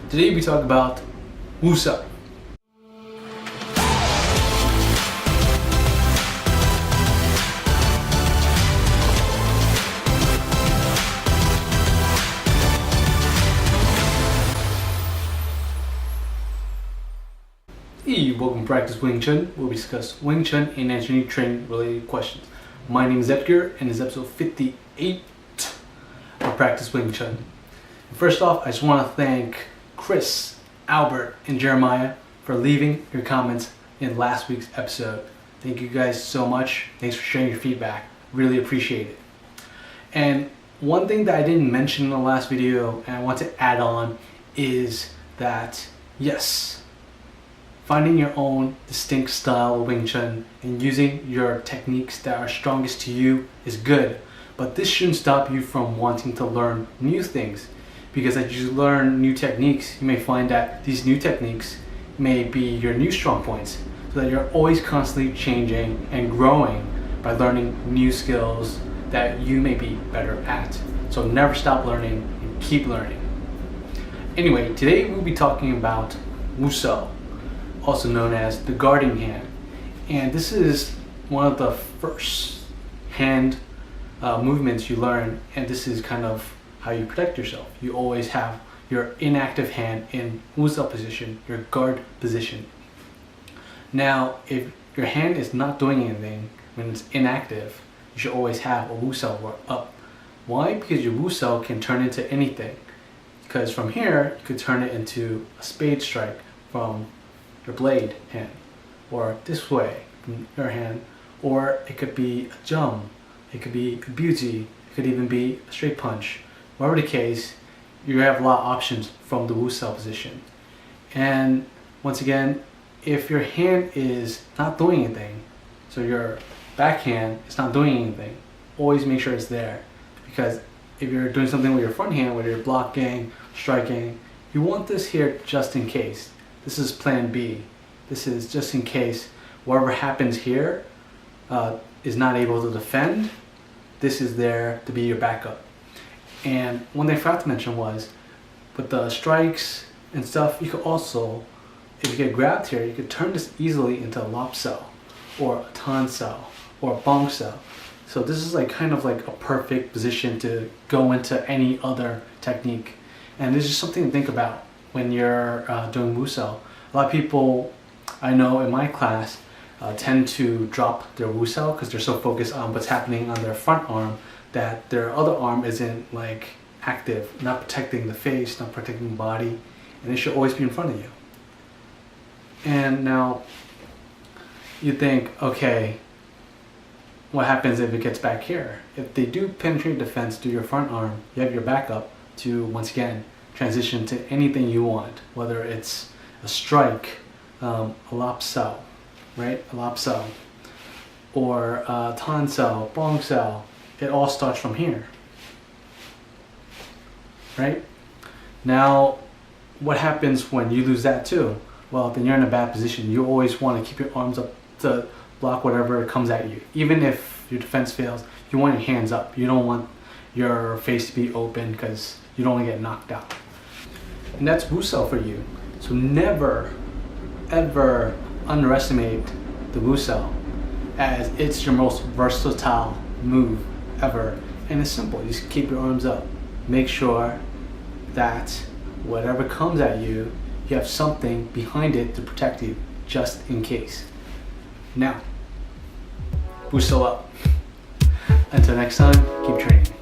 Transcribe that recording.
Today we talk about Wu Sau. Hey, welcome to Practice Wing Chun, where we discuss Wing Chun and answer any training related questions. My name is Edgar, and this is episode 58 of Practice Wing Chun. First off, I just want to thank Chris, Albert, and Jeremiah for leaving your comments in last week's episode. Thank you guys so much. Thanks for sharing your feedback. Really appreciate it. And one thing that I didn't mention in the last video and I want to add on is that, yes, finding your own distinct style of Wing Chun and using your techniques that are strongest to you is good, but this shouldn't stop you from wanting to learn new things, because as you learn new techniques, you may find that these new techniques may be your new strong points, so that you're always constantly changing and growing by learning new skills that you may be better at. So never stop learning and keep learning. Anyway, today we'll be talking about Wu Sau, also known as the guarding hand, and this is one of the first hand movements you learn, and this is kind of how you protect yourself. You always have your inactive hand in Wu Sau position, your guard position. Now, if your hand is not doing anything when it's inactive, you should always have a Wu Sau up. Why? Because your Wu Sau can turn into anything. Because from here, you could turn it into a spade strike from your blade hand, or this way from your hand, or it could be a jump, it could be a beauty, it could even be a straight punch. Whatever the case, you have a lot of options from the Wu Sau position. And once again, if your hand is not doing anything, so your backhand is not doing anything, always make sure it's there. Because if you're doing something with your front hand, whether you're blocking, striking, you want this here just in case. This is plan B. This is just in case whatever happens here is not able to defend. This is there to be your backup. And one thing I forgot to mention was, with the strikes and stuff, you could also, if you get grabbed here, you could turn this easily into a Lop Sau, or a Tan Sau, or a Bong Sau. So this is like kind of like a perfect position to go into any other technique. And this is something to think about when you're doing Wu Sau. A lot of people I know in my class tend to drop their Wu Sau because they're so focused on what's happening on their front arm that their other arm isn't like active, not protecting the face, not protecting the body, and it should always be in front of you. And now you think, okay, what happens if it gets back here? If they do penetrate defense to your front arm, you have your backup to, once again, transition to anything you want, whether it's a strike, a Lop Sau, right? A Lop Sau, or Tan Sau, Bong Sau. It all starts from here, right? Now, what happens when you lose that too? Well, then you're in a bad position. You always want to keep your arms up to block whatever comes at you. Even if your defense fails, you want your hands up. You don't want your face to be open because you don't want to get knocked out. And that's Wu Sau for you. So never, ever underestimate the Wu Sau, as it's your most versatile move ever. And it's simple. You just keep your arms up. Make sure that whatever comes at you, you have something behind it to protect you, just in case. Now, Wu Sau up. Until next time, keep training.